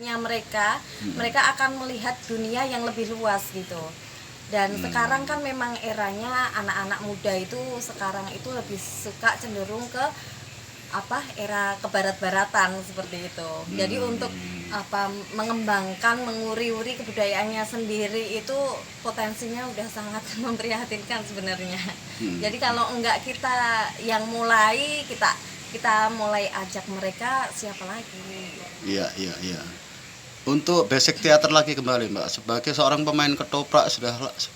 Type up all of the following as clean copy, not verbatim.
kreatifnya mereka, mereka akan melihat dunia yang lebih luas gitu. Dan sekarang kan memang eranya anak-anak muda itu sekarang itu lebih suka cenderung ke era kebarat-baratan seperti itu. Jadi untuk mengembangkan, menguri-uri kebudayaannya sendiri itu potensinya udah sangat memprihatinkan sebenarnya. Jadi kalau enggak kita yang mulai, kita mulai ajak mereka, siapa lagi? Iya. Untuk basic teater lagi kembali Mbak, sebagai seorang pemain ketoprak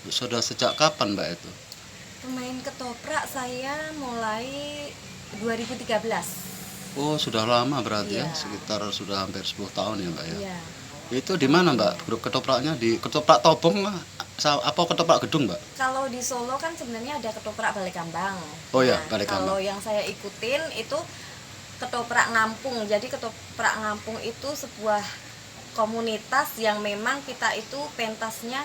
sudah sejak kapan Mbak itu? Pemain ketoprak saya mulai 2013. Oh sudah lama berarti ya, Iya. sekitar sudah hampir 10 tahun ya Mbak ya. Iya. Itu di mana Mbak grup ketopraknya, di ketoprak Tobong lah, apa ketoprak Gedung Mbak? Kalau di Solo kan sebenarnya ada ketoprak Balekambang. Oh iya, Nah, Balekambang. kalau yang saya ikutin itu ketoprak Ngampung. Jadi ketoprak Ngampung itu sebuah komunitas yang memang kita itu pentasnya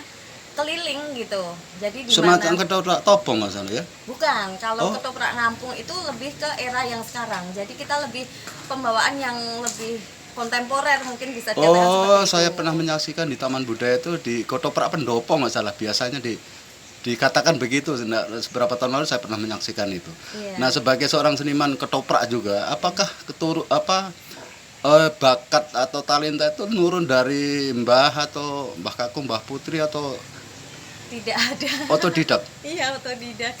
keliling gitu. Jadi di Semacam mana ketoprak Tobong nggak salah ya? bukan, kalau Oh. ketoprak Ngampung itu lebih ke era yang sekarang. Jadi kita lebih pembawaan yang lebih kontemporer mungkin bisa dikatakan Oh, seperti saya itu. pernah menyaksikan di Taman Budaya itu di ketoprak Pendopo nggak salah, biasanya dikatakan begitu. Nah, beberapa tahun lalu saya pernah menyaksikan itu. Iya. Nah, sebagai seorang seniman ketoprak juga, apakah bakat atau talenta itu nurun dari Mbah atau Mbah Kakung, Mbah Putri atau Tidak ada. otodidak? Iya, otodidak.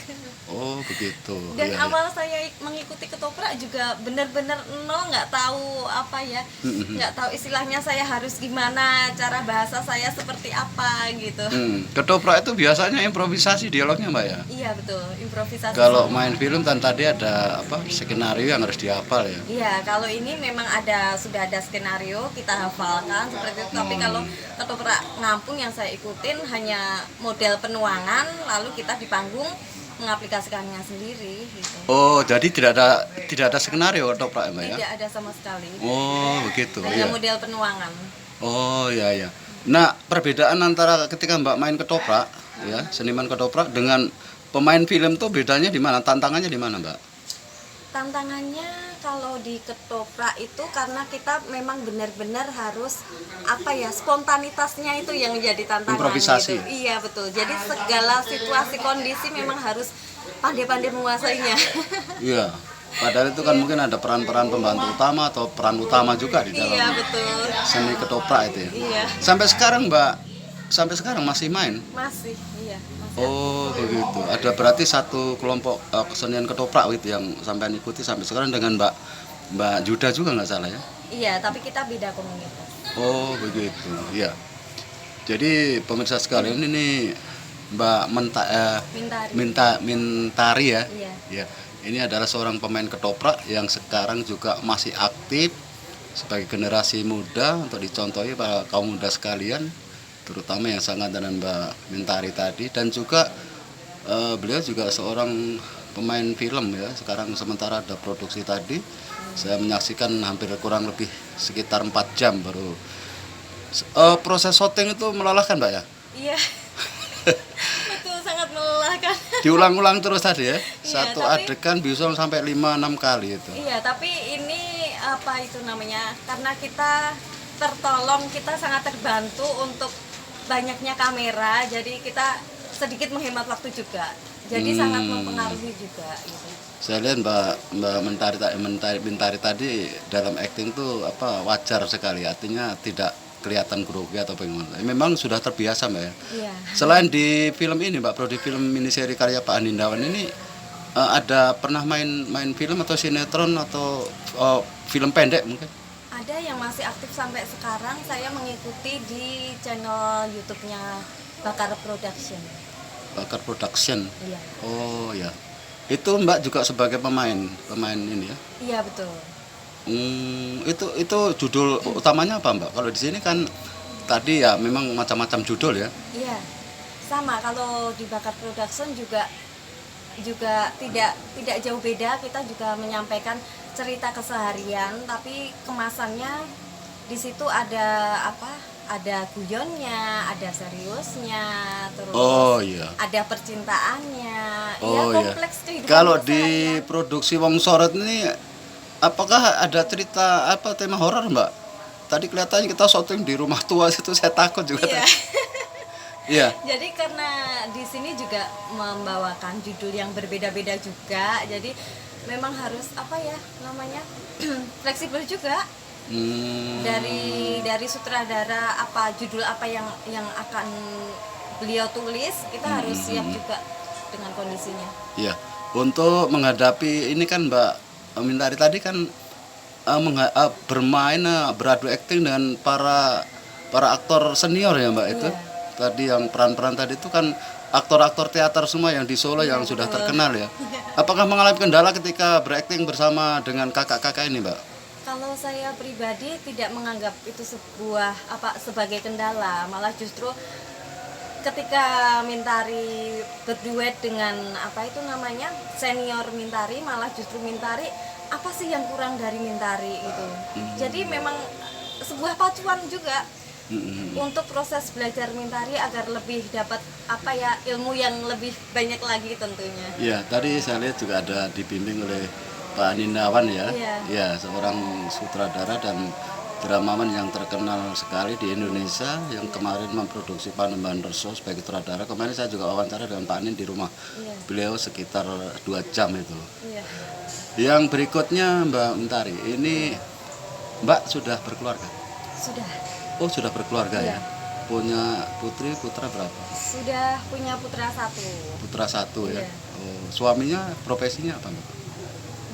Oh, begitu. Dan Iya, iya. awal saya mengikuti ketoprak juga benar-benar nol, nggak tahu nggak tahu istilahnya saya harus gimana, cara bahasa saya seperti apa gitu. Ketoprak itu biasanya improvisasi dialognya Mbak ya? Iya betul, improvisasi. Kalau semua. main film kan tadi ada skenario yang harus dihafal ya. Iya, kalau ini memang sudah ada skenario, kita hafalkan seperti itu. Tapi kalau ketoprak Ngampung yang saya ikutin hanya model penuangan, lalu kita di panggung mengaplikasikannya sendiri gitu. Oh, jadi tidak ada skenario ketoprak Mbak ya? Tidak ada sama sekali. Oh, begitu. Hanya Iya. model penuangan. Oh, iya. Nah, perbedaan antara ketika Mbak main ketoprak ya, seniman ketoprak dengan pemain film tuh bedanya di mana? Tantangannya di mana, Mbak? Tantangannya kalau di ketoprak itu karena kita memang benar-benar harus spontanitasnya itu yang jadi tantangan Improvisasi. gitu. Iya betul. Jadi segala situasi kondisi memang harus pandai-pandai menguasainya. Iya. Padahal itu kan mungkin ada peran-peran pembantu utama atau peran utama juga di dalam Iya betul. seni ketoprak itu ya. Iya. Sampai sekarang masih main? Masih, iya. Masih. Oh, begitu. Ada berarti satu kelompok kesenian ketoprak gitu yang sampai ikuti sampai sekarang dengan Mbak Juda juga nggak salah ya? Iya, tapi kita beda komunitas. Oh, begitu. Iya. Jadi pemirsa sekalian ini Mbak Mintari ya. Iya. Ya. Ini adalah seorang pemain ketoprak yang sekarang juga masih aktif sebagai generasi muda untuk dicontohi para kaum muda sekalian, terutama yang sangat dengan Mbak Mintari tadi, dan juga beliau juga seorang pemain film ya. Sekarang sementara ada produksi tadi. Saya menyaksikan hampir kurang lebih sekitar 4 jam baru. Proses syuting itu melelahkan Mbak ya? Iya. Betul, sangat melelahkan. Diulang-ulang terus tadi ya? Iya, Satu tapi- adegan bisa sampai 5-6 kali itu. Iya, tapi ini karena kita tertolong, kita sangat terbantu untuk banyaknya kamera, jadi kita sedikit menghemat waktu juga. Jadi sangat mempengaruhi juga gitu. Saya lihat Mbak Mintari tadi dalam acting tuh wajar sekali, artinya tidak kelihatan grogi atau bagaimana. Memang sudah terbiasa Mbak ya. Iya. Selain di film ini Mbak, prodi film miniseri karya Pak Anindawan ini ada pernah main film atau sinetron atau film pendek mungkin? Ada yang masih aktif sampai sekarang, saya mengikuti di channel YouTube-nya Bakar Production. Bakar Production. Iya. Oh ya. Itu Mbak juga sebagai pemain ini ya. Iya, betul. Itu judul utamanya apa Mbak? Kalau di sini kan tadi ya memang macam-macam judul ya. Iya. Sama, kalau di Bakar Production juga tidak jauh beda, kita juga menyampaikan cerita keseharian, tapi kemasannya di situ ada guyonnya, ada seriusnya, terus Oh iya. ada percintaannya. Oh ya, iya. kompleks kehidupan Kalau di keseharian. produksi Wong Sorot ini apakah ada cerita tema horor Mbak? tadi kelihatannya kita syuting di rumah tua situ, saya takut juga. Iya. Iya. Jadi karena di sini juga membawakan judul yang berbeda-beda juga, jadi memang harus apa ya namanya fleksibel juga. Dari sutradara apa judul apa yang akan beliau tulis, kita harus siap juga dengan kondisinya. Iya. Untuk menghadapi ini kan Mbak Mintari tadi kan bermain beradu akting dengan para aktor senior ya Mbak itu. Iya. Tadi yang peran-peran tadi itu kan aktor-aktor teater semua yang di Solo yang sudah terkenal ya. Apakah mengalami kendala ketika berakting bersama dengan kakak-kakak ini Mbak? Kalau saya pribadi tidak menganggap itu sebagai kendala, malah justru ketika Mintari berduet dengan senior Mintari, malah justru Mintari apa sih yang kurang dari Mintari itu. Jadi memang sebuah pacuan juga untuk proses belajar Mintari agar lebih dapat ilmu yang lebih banyak lagi tentunya. Iya, tadi saya lihat juga ada dibimbing oleh Pak Nindawan ya. Iya. Ya, seorang sutradara dan dramawan yang terkenal sekali di Indonesia yang kemarin memproduksi Panembahan Reso sebagai sutradara. Kemarin saya juga wawancara dengan Pak Nin di rumah beliau sekitar 2 jam itu. Iya. Yang berikutnya Mbak Mentari, ini Mbak sudah berkeluarga? Sudah. Oh, sudah berkeluarga Iya. ya? Punya putri, putra berapa? Sudah punya putra 1. Putra 1 ya? Iya. Oh, suaminya profesinya apa Mbak?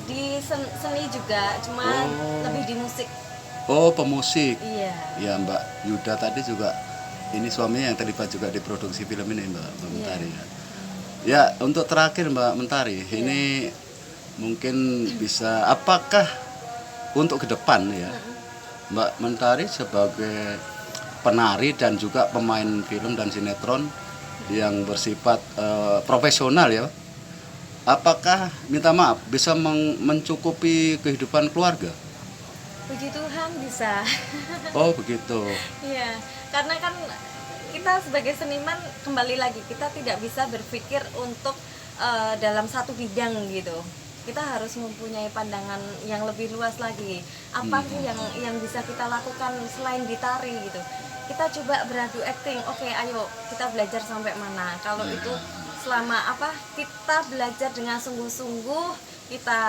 Di seni juga, cuman lebih di musik. Oh, pemusik. Iya. Ya Mbak Yuda tadi juga, ini suaminya yang terlibat juga di produksi film ini Mbak Mentari ya. Ya, untuk terakhir Mbak Mentari, ini mungkin bisa, apakah untuk ke depan ya, Mbak Mentari sebagai penari dan juga pemain film dan sinetron yang bersifat profesional ya, apakah minta maaf bisa mencukupi kehidupan keluarga? Puji Tuhan bisa. Oh begitu. Iya, karena kan kita sebagai seniman kembali lagi kita tidak bisa berpikir untuk dalam satu bidang gitu. Kita harus mempunyai pandangan yang lebih luas lagi. Apa sih yang bisa kita lakukan selain di tari gitu. Kita coba beradu akting. Oke, ayo kita belajar sampai mana. Kalau itu selama kita belajar dengan sungguh-sungguh, kita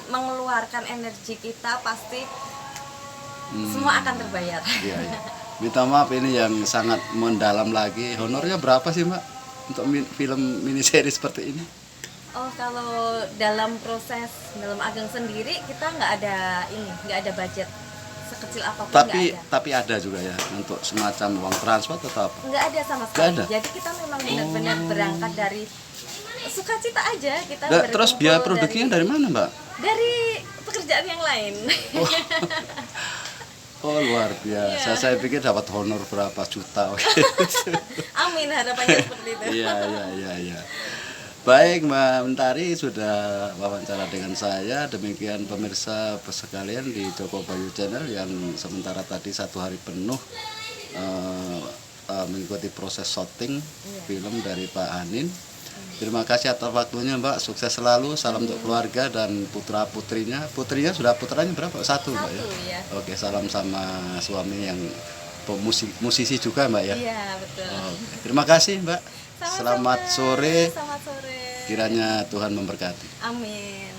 mengeluarkan energi kita, pasti semua akan terbayar. Iya, iya. Minta maaf ini yang sangat mendalam lagi. Honornya berapa sih Mbak untuk film miniseri seperti ini? Oh, kalau dalam Ageng sendiri kita nggak ada budget sekecil apapun. Tapi ada juga ya untuk semacam uang transport atau apa? Nggak ada sama Nggak sekali. ada? Jadi kita memang benar-benar berangkat dari sukacita aja kita. Terus berkumpul biaya produksinya dari mana Mbak? Dari pekerjaan yang lain. Oh luar biasa. Saya pikir dapat honor berapa juta. Amin, harapannya seperti itu. Iya. Baik Mbak Mentari sudah wawancara dengan saya. Demikian pemirsa sekalian di Joko Bayu Channel yang sementara tadi 1 hari penuh mengikuti proses syuting film dari Pak Hanin. Terima kasih atas waktunya Mbak. Sukses selalu. Salam untuk keluarga dan putra putrinya. Putrinya putranya berapa? 1 Mbak ya. Ya. Oke, salam sama suami yang musisi juga Mbak ya. Iya betul. Oke. Terima kasih Mbak. Sama-sama. Selamat sore. Selamat sore. Kiranya Tuhan memberkati. Amin.